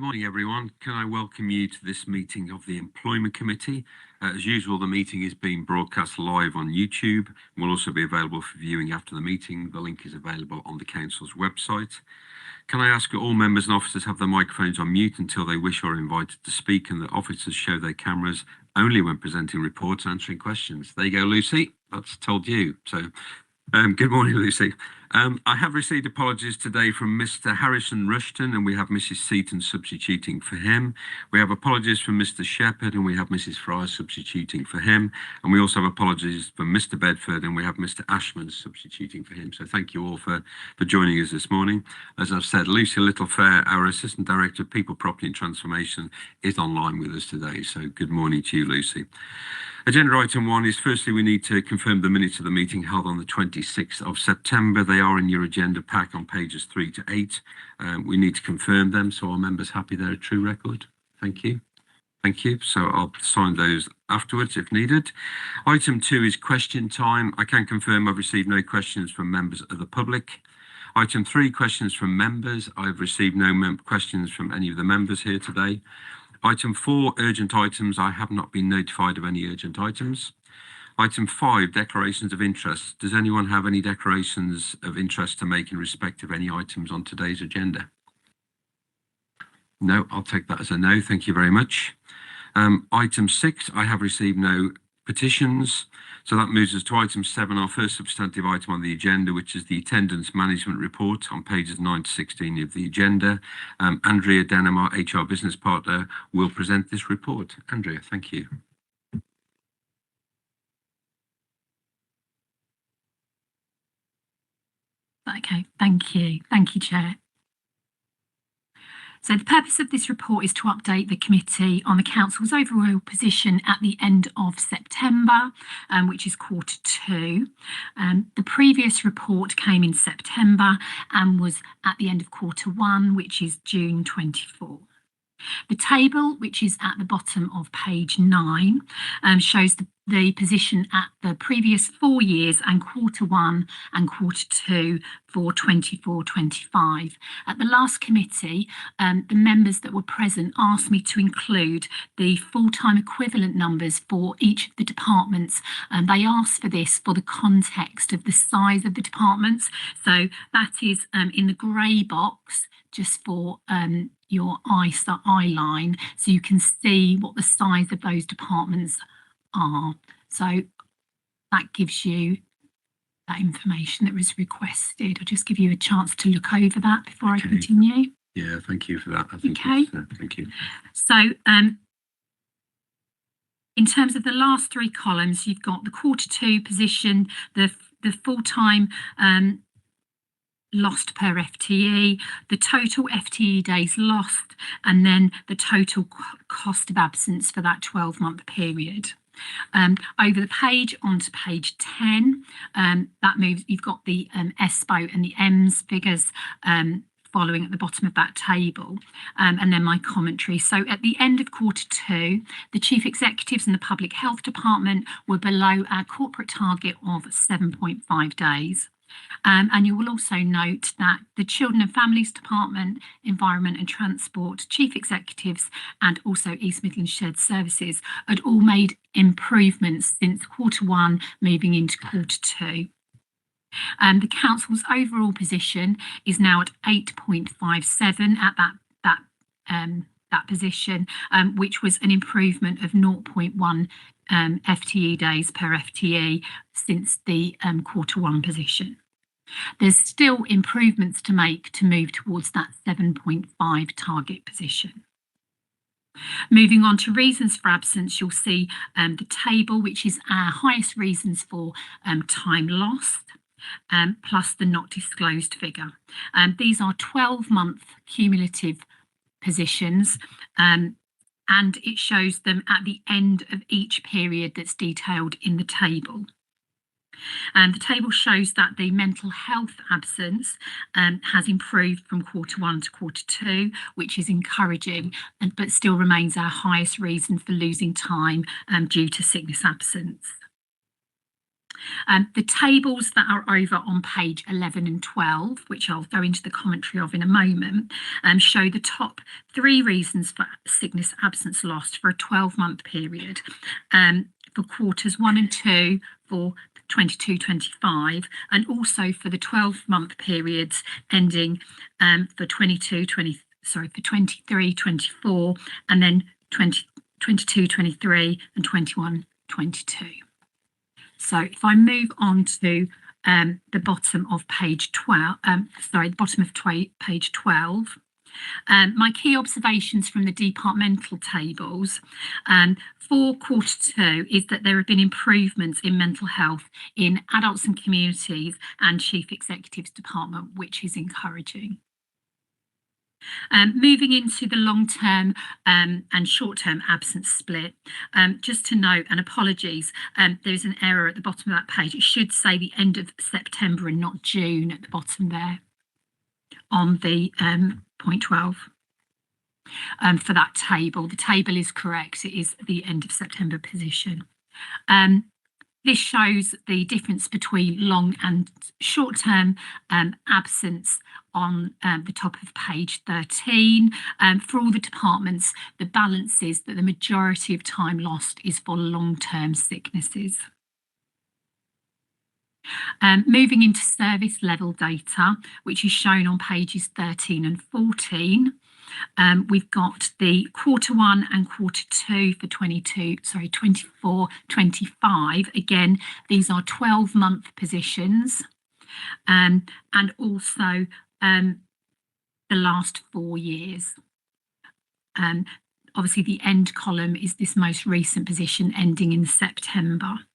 Good morning, everyone. Can I welcome you to this meeting of the Employment Committee? As usual, the meeting is being broadcast live on YouTube and will also be available for viewing after the meeting. The link is available on the Council's website. Can I ask that all members and officers have their microphones on mute until they wish or are invited to speak, and that officers show their cameras only when presenting reports and answering questions? There you go, Lucy. That's told you. Good morning, Lucy. I have received apologies today from Mr. Harrison Rushton, and we have Mrs. Seaton substituting for him. We have apologies from Mr. Shepherd, and we have Mrs. Fry substituting for him. And we also have apologies from Mr. Bedford, and we have Mr. Ashman substituting for him. So thank you all for joining us this morning. As I've said, Lucy Littlefair, our Assistant Director of People, Property and Transformation, is online with us today. So good morning to you, Lucy. Agenda item 1 is firstly, we need to confirm the minutes of the meeting held on the 26th of September. They are in your agenda pack on pages 3 to 8. We need to confirm them, so are members happy they're a true record? Thank you. Thank you. So I'll sign those afterwards if needed. Item 2 is question time. I can confirm I've received no questions from members of the public. Item 3, questions from members. I've received no questions from any of the members here today. Item 4, urgent items. I have not been notified of any urgent items. Item 5, declarations of interest. Does anyone have any declarations of interest to make in respect of any items on today's agenda? No, I'll take that as a no. Thank you very much. Item 6, I have received no petitions. So that moves us to item 7, our first substantive item on the agenda, which is the attendance management report on pages 9 to 16 of the agenda. Andrea Denham, our HR business partner, will present this report. Andrea, thank you. Okay, thank you. Thank you, Chair. So the purpose of this report is to update the committee on the council's overall position at the end of September, which is Q2. The previous report came in September and was at the end of Q1, which is June 24. The table, which is at the bottom of page 9, shows the position at the previous 4 years and Q1 and Q2 for 24-25. At the last committee, the members that were present asked me to include the full-time equivalent numbers for each of the departments. They asked for this for the context of the size of the departments. So that is in the grey box, just for your eye line, so you can see what the size of those departments are. So that gives you that information that was requested. I'll just give you a chance to look over that before I continue. Yeah, thank you for that. I think thank you. So in terms of the last 3 columns, you've got the Q2 position, the full-time lost per FTE, the total FTE days lost, and then the total cost of absence for that 12-month period. Over the page onto page 10, that moves, you've got the ESPO and the EMS figures following at the bottom of that table, and then my commentary. So at the end of Q2, the chief executives in the public health department were below our corporate target of 7.5 days. And you will also note that the Children and Families Department, Environment and Transport, Chief Executives, and also East Midlands Shared Services had all made improvements since Q1 moving into Q2. The council's overall position is now at 8.57 at that position, which was an improvement of 0.1 FTE days per FTE since the Q1 position. There's still improvements to make to move towards that 7.5 target position. Moving on to reasons for absence, you'll see the table, which is our highest reasons for time lost, plus the not disclosed figure. These are 12-month cumulative positions, and it shows them at the end of each period that's detailed in the table. And the table shows that the mental health absence has improved from Q1 to Q2, which is encouraging, but still remains our highest reason for losing time due to sickness absence. The tables that are over on page 11 and 12, which I'll go into the commentary of in a moment, show the top 3 reasons for sickness absence lost for a 12-month period, for quarters 1 and 2 for 22-25, and also for the 12-month periods ending for 23-24, and then 22-23 and 21-22. So if I move on to the bottom of page 12, page 12, my key observations from the departmental tables for quarter 2 is that there have been improvements in mental health in adults and communities and Chief Executive's department, which is encouraging. Moving into the long-term and short-term absence split, just to note, and apologies, there's an error at the bottom of that page. It should say the end of September and not June at the bottom there on the point 12 for that table. The table is correct. It is the end of September position. This shows the difference between long and short-term absence on the top of page 13. For all the departments, the balance is that the majority of time lost is for long-term sicknesses. Moving into service level data, which is shown on pages 13 and 14. We've got the quarter 1 and quarter 2 for 24-25. Again, these are 12-month positions, and also the last 4 years. Obviously, the end column is this most recent position ending in September.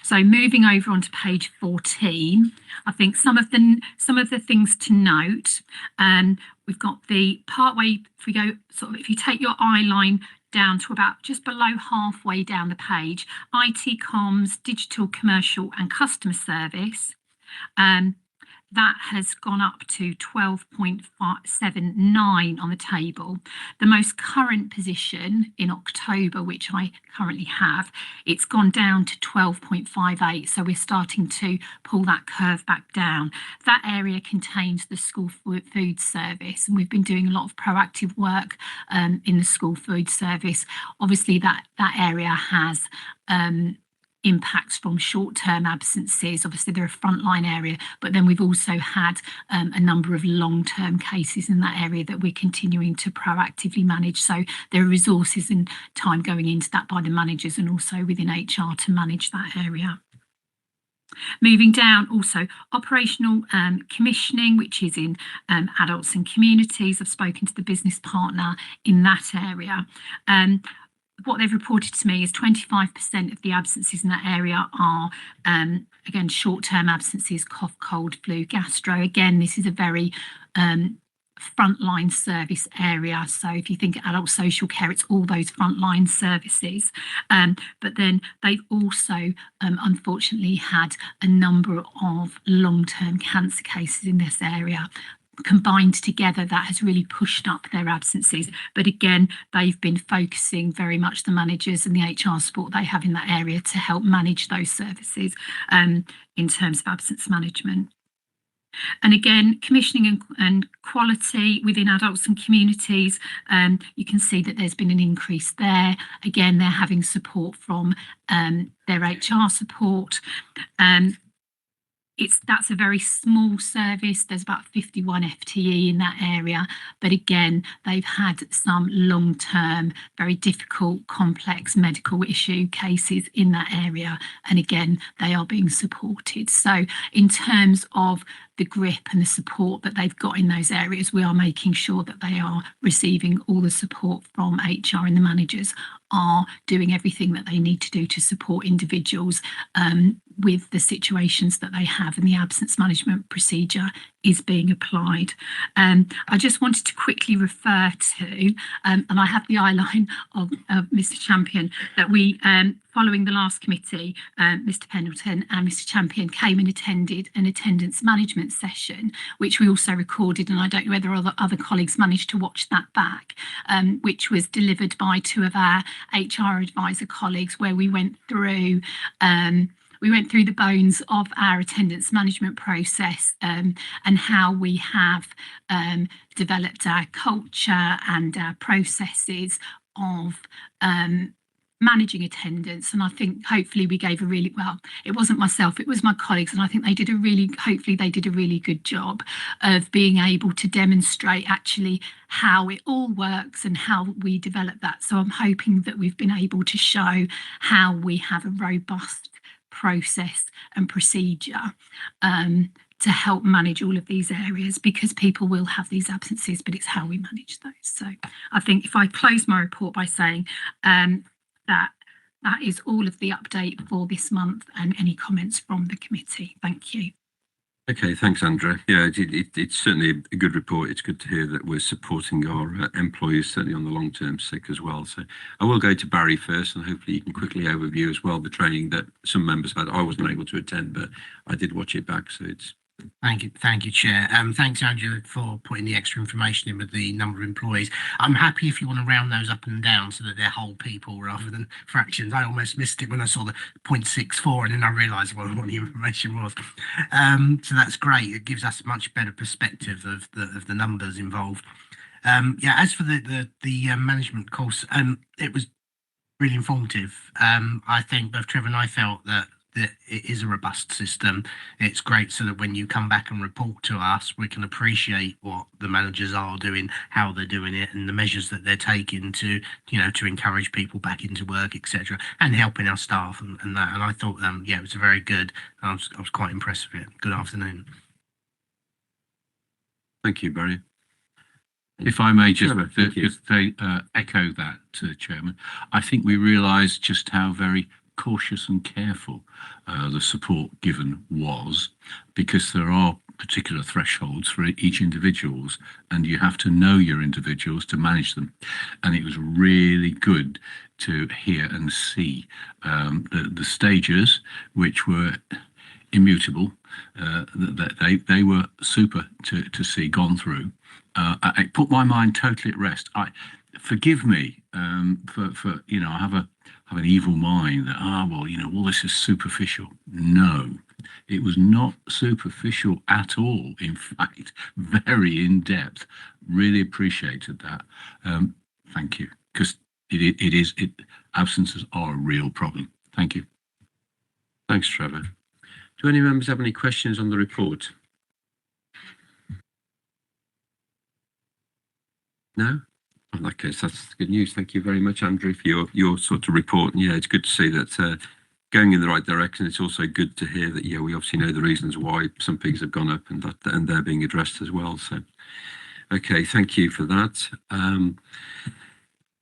So moving over onto page 14, I think some of the things to note. We've got the partway, if you take your eye line down to about just below halfway down the page, IT comms, digital, commercial and customer service, that has gone up to 12.79 on the table. The most current position in October, which I currently have, it's gone down to 12.58. So we're starting to pull that curve back down. That area contains the school food service, and we've been doing a lot of proactive work in the school food service. Obviously, that area has impacts from short-term absences. Obviously, they're a frontline area, but then we've also had a number of long-term cases in that area that we're continuing to proactively manage. So there are resources and time going into that by the managers and also within HR to manage that area. Moving down, also operational commissioning, which is in adults and communities. I've spoken to the business partner in that area. What they've reported to me is 25% of the absences in that area are, again, short-term absences, cough, cold, flu, gastro. Again, this is a very frontline service area. So if you think adult social care, it's all those frontline services. But then they've also, unfortunately, had a number of long-term cancer cases in this area. Combined together, that has really pushed up their absences. But again, they've been focusing very much, the managers and the HR support they have in that area, to help manage those services in terms of absence management. And again, commissioning and quality within adults and communities, you can see that there's been an increase there. Again, they're having support from their HR support. That's a very small service. There's about 51 FTE in that area. But again, they've had some long-term, very difficult, complex medical issue cases in that area. And again, they are being supported. So in terms of the grip and the support that they've got in those areas, we are making sure that they are receiving all the support from HR, and the managers are doing everything that they need to do to support individuals with the situations that they have, and the absence management procedure is being applied. I just wanted to quickly refer to, and I have the eye line of Mr. Champion, that we, following the last committee, Mr. Pendleton and Mr. Champion came and attended an attendance management session, which we also recorded, and I don't know whether other colleagues managed to watch that back, which was delivered by 2 of our HR advisor colleagues, where we went through we went through the bones of our attendance management process, and how we have developed our culture and our processes of managing attendance. And I think hopefully we gave a really, well, it wasn't myself, it was my colleagues, and I think they did hopefully they did a really good job of being able to demonstrate actually how it all works and how we develop that. So I'm hoping that we've been able to show how we have a robust process and procedure to help manage all of these areas, because people will have these absences, but it's how we manage those. So I think if I close my report by saying that is all of the update for this month, and any comments from the committee. Thank you. Okay, thanks, Andrea. Yeah, it's certainly a good report. It's good to hear that we're supporting our employees, certainly on the long-term sick as well. So I will go to Barry first, and hopefully you can quickly overview as well the training that some members had. I wasn't able to attend, but I did watch it back. So it's Thank you, Chair. Thanks, Angela, for putting the extra information in with the number of employees. I'm happy if you want to round those up and down so that they're whole people rather than fractions. I almost missed it when I saw the 0.64, and then I realised what the information was. So that's great. It gives us a much better perspective of the numbers involved. Yeah, as for the management course, it was really informative. I think both Trevor and I felt that it is a robust system. It's great so that when you come back and report to us, we can appreciate what the managers are doing, how they're doing it, and the measures that they're taking to, to encourage people back into work, etc., and helping our staff and that. And I thought, yeah, it was very good. I was quite impressed with it. Good afternoon. Thank you, Barry. If I may just Sure, echo that, Chairman, I think we realise just how very cautious and careful the support given was, because there are particular thresholds for each individuals, and you have to know your individuals to manage them. And it was really good to hear and see the stages, which were immutable, that they were super to see gone through. It put my mind totally at rest. Forgive me for I have an evil mind that all this is superficial. No, it was not superficial at all. In fact, very in depth. Really appreciated that. Thank you, because absences are a real problem. Thank you. Thanks, Trevor. Do any members have any questions on the report? No? In that case, that's good news. Thank you very much, Andrew, for your sort of report. And yeah, it's good to see that going in the right direction. It's also good to hear that we obviously know the reasons why some pigs have gone up, and they're being addressed as well. So, okay, thank you for that.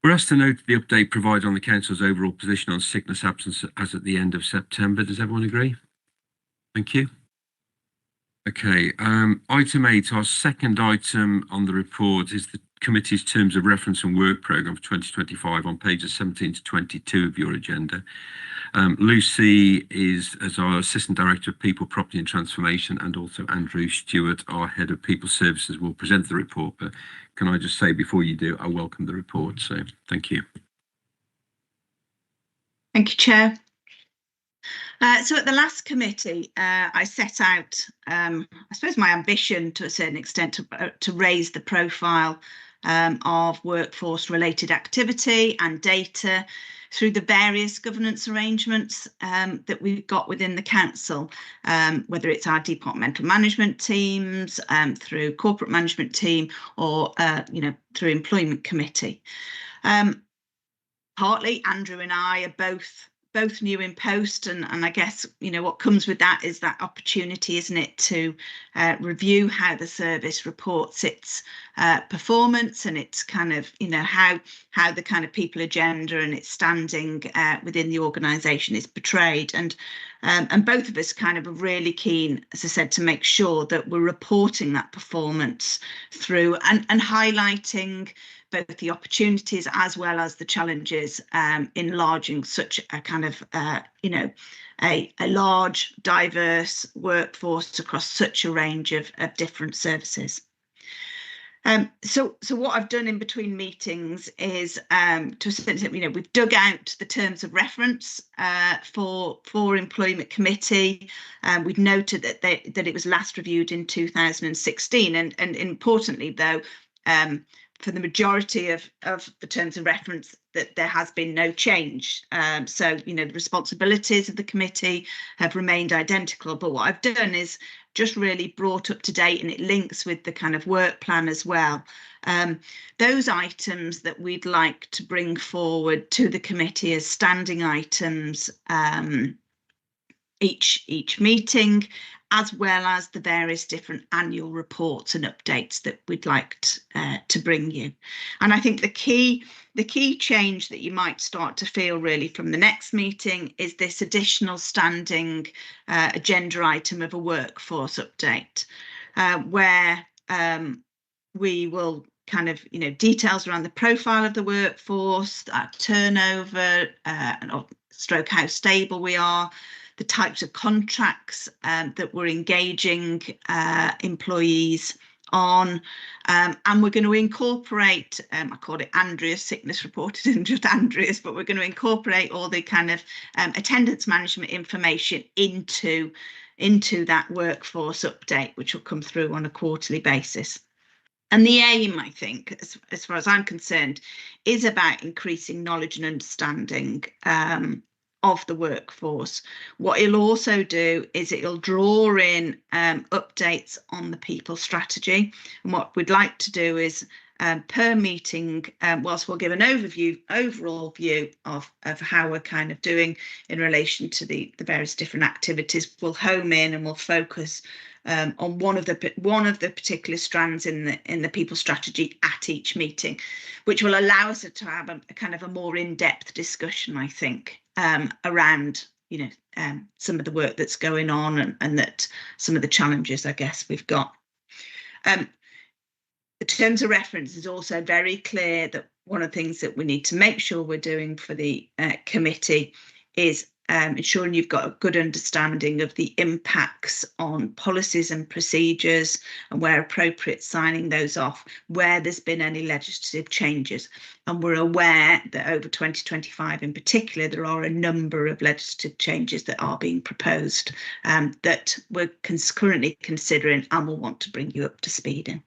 We're asked to note the update provided on the council's overall position on sickness absence as at the end of September. Does everyone agree? Thank you. Okay, item 8, our second item on the report is the committee's terms of reference and work programme for 2025 on pages 17 to 22 of your agenda. Lucy is as our Assistant Director of People, Property and Transformation, and also Andrew Stewart, our Head of People Services, will present the report. But can I just say before you do, I welcome the report. So thank you. Thank you, Chair. So at the last committee, I set out, I suppose, my ambition to a certain extent to raise the profile of workforce-related activity and data through the various governance arrangements that we've got within the council, whether it's our departmental management teams, through corporate management team, or through employment committee. Partly, Andrew and I are both new in post, and I guess what comes with that is that opportunity, isn't it, to review how the service reports its performance, and its kind of how the kind of people agenda and its standing within the organisation is portrayed, and both of us kind of are really keen, as I said, to make sure that we're reporting that performance through and highlighting both the opportunities as well as the challenges in enlarging such a kind of a large, diverse workforce across such a range of different services. So what I've done in between meetings is, to a certain extent, we've dug out the terms of reference for Employment Committee. We've noted that that it was last reviewed in 2016, and importantly, though, for the majority of the terms of reference, that there has been no change. So the responsibilities of the committee have remained identical. But what I've done is just really brought up to date, and it links with the kind of work plan as well. Those items that we'd like to bring forward to the committee as standing items each meeting, as well as the various different annual reports and updates that we'd like to bring you. And I think the key change that you might start to feel really from the next meeting is this additional standing agenda item of a workforce update, where we will kind of, details around the profile of the workforce, turnover, stroke how stable we are, the types of contracts that we're engaging employees on, and we're going to incorporate, I call it Andrea's sickness report, it isn't just Andrea's, but we're going to incorporate all the kind of attendance management information into that workforce update, which will come through on a quarterly basis. And the aim, I think, as far as I'm concerned, is about increasing knowledge and understanding of the workforce. What it'll also do is it'll draw in updates on the people strategy. And what we'd like to do is per meeting, whilst we'll give an overall view of how we're kind of doing in relation to the various different activities, we'll home in and we'll focus on one of the particular strands in the people strategy at each meeting, which will allow us to have a kind of a more in-depth discussion, I think, around some of the work that's going on and that some of the challenges I guess we've got. The terms of reference is also very clear that one of the things that we need to make sure we're doing for the committee is ensuring you've got a good understanding of the impacts on policies and procedures, and where appropriate signing those off where there's been any legislative changes. And we're aware that over 2025 in particular, there are a number of legislative changes that are being proposed that we're currently considering and will want to bring you up to speed in.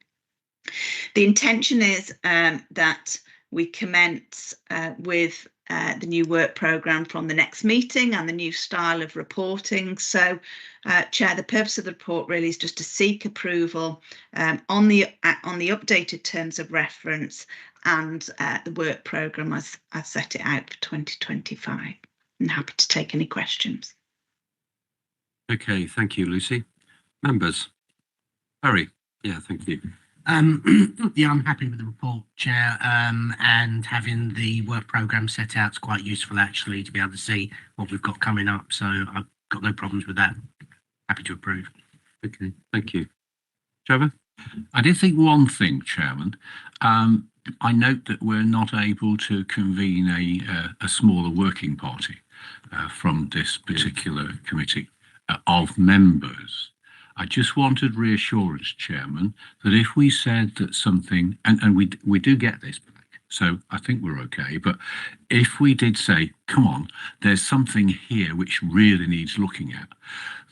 The intention is that we commence with the new work programme from the next meeting and the new style of reporting. So, Chair, the purpose of the report really is just to seek approval on the updated terms of reference and the work programme as I set it out for 2025. I'm happy to take any questions. Okay, thank you, Lucy. Members, Harry. Yeah, thank you. Yeah, I'm happy with the report, Chair, and having the work programme set out is quite useful actually to be able to see what we've got coming up. So I've got no problems with that. Happy to approve. Okay, thank you. Trevor? I did think one thing, Chairman. I note that we're not able to convene a smaller working party from this particular committee of members. I just wanted reassurance, Chairman, that if we said that something, and we do get this back, so I think we're okay, but if we did say, come on, there's something here which really needs looking at,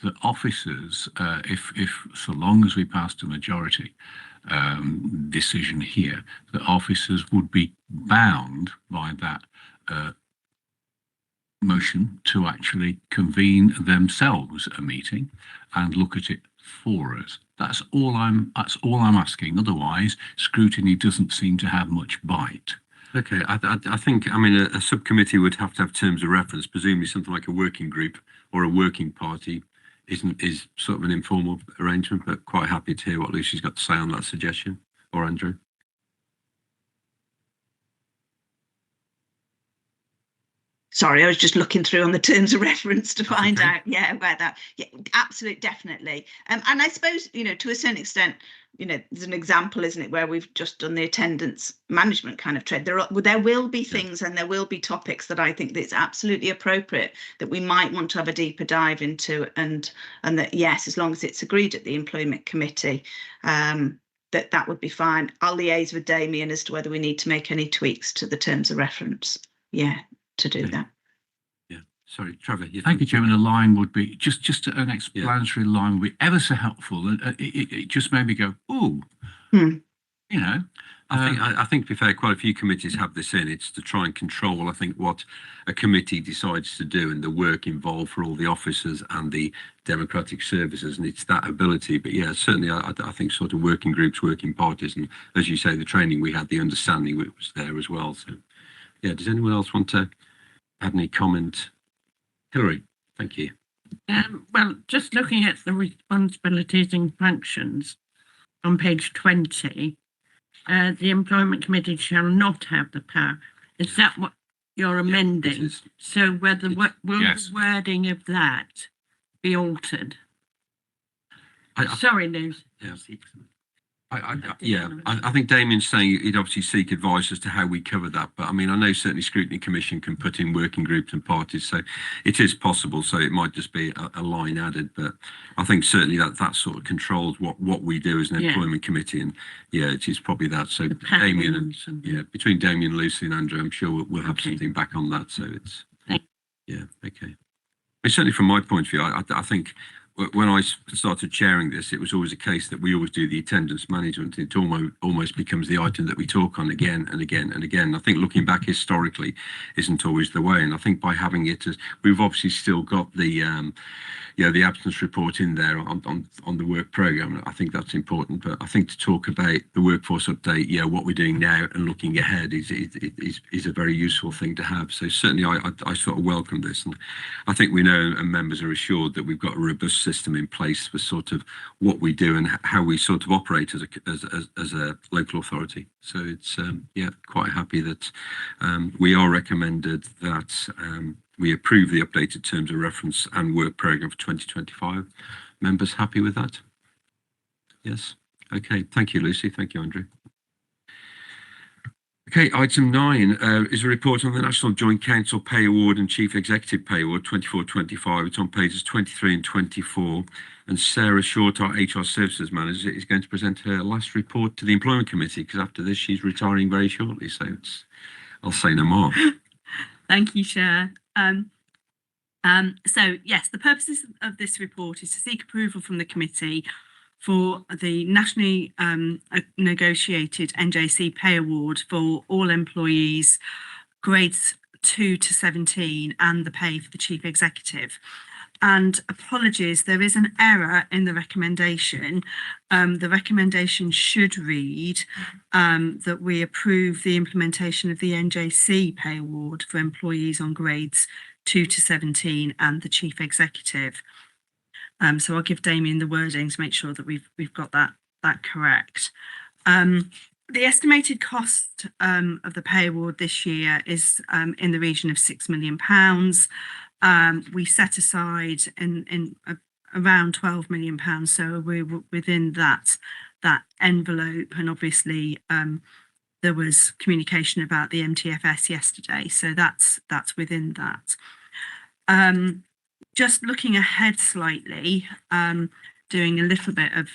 that officers, if so long as we passed a majority decision here, that officers would be bound by that motion to actually convene themselves a meeting and look at it for us. That's all I'm asking. Otherwise, scrutiny doesn't seem to have much bite. Okay, I think, I mean, a subcommittee would have to have terms of reference. Presumably something like a working group or a working party is sort of an informal arrangement, but quite happy to hear what Lucy's got to say on that suggestion, or Andrew. Sorry, I was just looking through on the terms of reference to find out, about that. Yeah, absolutely, definitely. And I suppose, to a certain extent, there's an example, isn't it, where we've just done the attendance management kind of trade. There will be things and there will be topics that I think that it's absolutely appropriate that we might want to have a deeper dive into, and that, yes, as long as it's agreed at the employment committee, that would be fine. I'll liaise with Damien as to whether we need to make any tweaks to the terms of reference. Yeah, to do Okay. that. Yeah, sorry, Trevor. Thank you, Chairman. A line would be just an explanatory line would be ever so helpful, and it just made me go, "Ooh," Hmm. you know. I think to be fair, quite a few committees have this in. It's to try and control, I think, what a committee decides to do and the work involved for all the officers and the democratic services, and it's that ability. But yeah, certainly I think sort of working groups, working parties, and as you say, the training we had, the understanding was there as well. So yeah, does anyone else want to add any comment? Hilary, thank you. Well, just looking at the responsibilities and functions on page 20, the Employment Committee shall not have the power. Is that what you're amending? It is. So whether will Yes. the wording of that be altered? I- Sorry, Liz. Yeah. I think Damien's saying he'd obviously seek advice as to how we cover that. But I mean, I know certainly Scrutiny Commission can put in working groups and parties, so it is possible. So it might just be a line added. But I think certainly that sort of controls what we do as an Yeah. employment committee. And yeah, it is probably that. So The Damien and patterns and- yeah, between Damien, Lucy, and Andrew, I'm sure we'll have Okay. something back on that. So it's Thank- yeah, okay. But certainly from my point of view, I think when I started chairing this, it was always a case that we always do the attendance management. It almost becomes the item that we talk on again and again and again. I think looking back historically isn't always the way. And I think by having it as we've obviously still got the the absence report in there on the work programme. I think that's important. But I think to talk about the workforce update, what we're doing now and looking ahead is a very useful thing to have. So certainly I sort of welcome this, and I think we know and members are assured that we've got a robust system in place for sort of what we do and how we sort of operate as a local authority. So it's quite happy that we are recommended that we approve the updated terms of reference and work programme for 2025. Members happy with that? Yes. Okay. Thank you, Lucy. Thank you, Andrew. Okay, item 9 is a report on the National Joint Council Pay Award and Chief Executive Pay Award 24-25. It's on pages 23 and 24. And Sarah Short, our HR Services Manager, is going to present her last report to the Employment Committee, because after this she's retiring very shortly. So I'll say no more. Thank you, Chair. So yes, the purposes of this report is to seek approval from the committee for the nationally negotiated NJC pay award for all employees grades 2 to 17 and the pay for the chief executive. And apologies, there is an error in the recommendation. The recommendation should read that we approve the implementation of the NJC pay award for employees on grades 2 to 17 and the chief executive. So I'll give Damien the wording to make sure that we've got that correct. The estimated cost of the pay award this year is in the region of £6 million. We set aside in around £12 million, so we're within that envelope. And obviously, there was communication about the MTFS yesterday, so that's within that. Just looking ahead slightly, doing a little bit of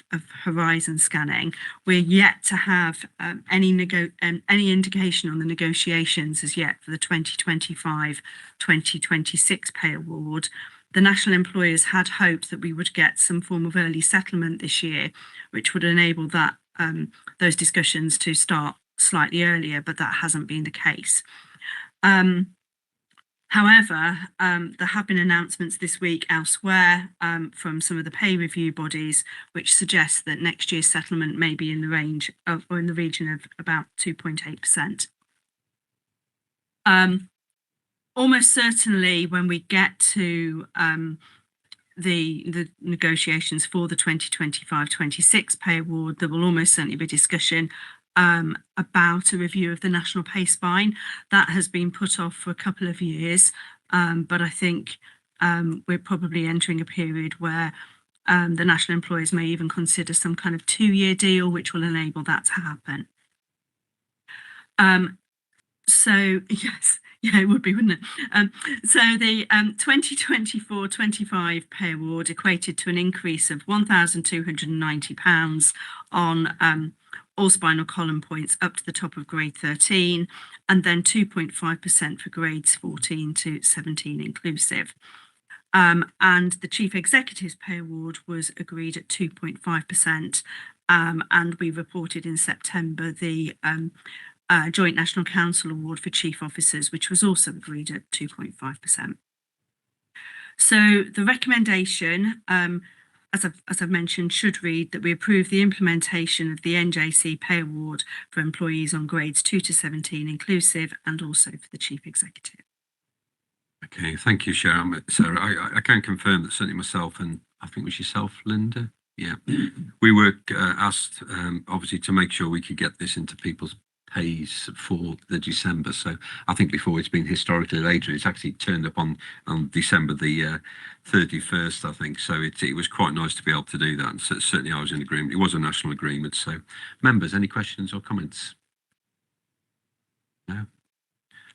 horizon scanning, we're yet to have any indication on the negotiations as yet for the 2025-2026 pay award. The national employers had hoped that we would get some form of early settlement this year, which would enable that those discussions to start slightly earlier, but that hasn't been the case. However, there have been announcements this week elsewhere from some of the pay review bodies, which suggest that next year's settlement may be in the range of, or in the region of about 2.8%. Almost certainly, when we get to the negotiations for the 2025-26 pay award, there will almost certainly be discussion about a review of the national pay spine. That has been put off for a couple of years, but I think we're probably entering a period where the national employers may even consider some kind of 2-year deal, which will enable that to happen. So yes, yeah, it would be, wouldn't it? So the 2024-25 pay award equated to an increase of £1,290 on all spinal column points up to the top of grade 13, and then 2.5% for grades 14 to 17 inclusive. And the Chief Executive's pay award was agreed at 2.5%, and we reported in September the Joint National Council Award for Chief Officers, which was also agreed at 2.5%. So the recommendation, as I've mentioned, should read that we approve the implementation of the NJC pay award for employees on grades 2 to 17 inclusive, and also for the Chief Executive. Okay, thank you, Sarah. I can confirm that certainly myself, and I think it was yourself, Linda. Yeah, we were asked, obviously, to make sure we could get this into people's pays for the December. So I think before it's been historically later, it's actually turned up on December the 31st, I think. So it was quite nice to be able to do that. And certainly I was in agreement. It was a national agreement. So members, any questions or comments? No.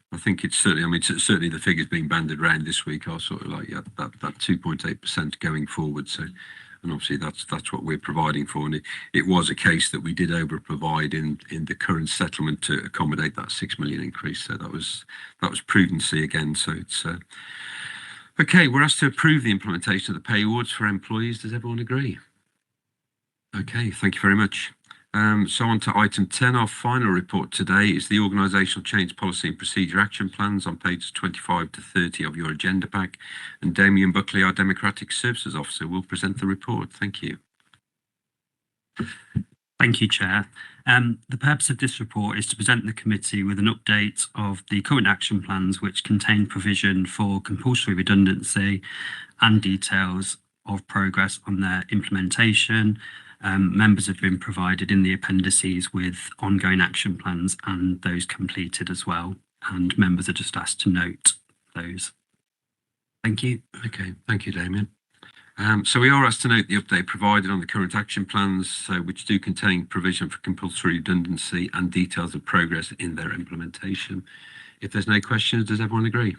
I think it's certainly, I mean, certainly the figures being banded around this week are sort of like, yeah, that 2.8% going forward. So, and obviously that's what we're providing for. And it was a case that we did over provide in the current settlement to accommodate that 6 million increase. So that was prudency again. So it's, okay, we're asked to approve the implementation of the pay awards for employees. Does everyone agree? Okay, thank you very much. So on to item 10, our final report today is the Organisational Change Policy and Procedure Action Plans on pages 25 to 30 of your agenda pack. And Damien Buckley, our Democratic Services Officer, will present the report. Thank you. Thank you, Chair. The purpose of this report is to present the committee with an update of the current action plans, which contain provision for compulsory redundancy and details of progress on their implementation. Members have been provided in the appendices with ongoing action plans and those completed as well. And members are just asked to note those. Thank you. Okay, thank you, Damien. So we are asked to note the update provided on the current action plans, which do contain provision for compulsory redundancy and details of progress in their implementation. If there's no questions, does everyone agree?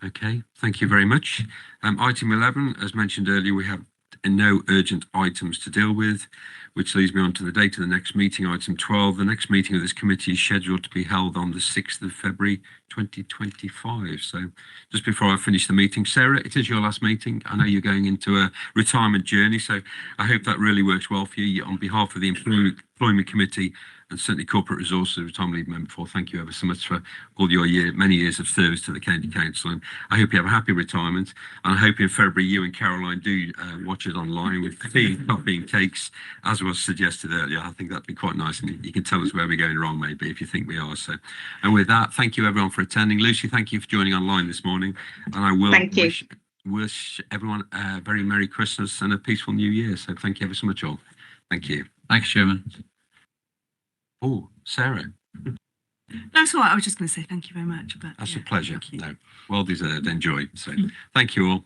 Okay, thank you very much. Item 11, as mentioned earlier, we have no urgent items to deal with, which leads me on to the date of the next meeting, item 12. The next meeting of this committee is scheduled to be held on the 6th of February 2025. So just before I finish the meeting, Sarah, it is your last meeting. I know you're going into a retirement journey, so I hope that really works well for you. On behalf of the Employment Committee and certainly Corporate Resources, retirement leave member for, thank you ever so much for all your many years of service to the County Council, and I hope you have a happy retirement. And I hope in February you and Caroline do watch it online with tea, coffee and cakes, as was suggested earlier. I think that'd be quite nice, and you can tell us where we're going wrong maybe if you think we are. So, and with that, thank you everyone for attending. Lucy, thank you for joining online this morning, and I will wish everyone a very Merry Christmas and a peaceful New Year. So thank you ever so much all. Thank you. Thanks, Chairman. Oh, Sarah. That's all right. I was just going to say thank you very much. But That's yeah, a pleasure. thank you. No, well deserved. Enjoy. So thank you all.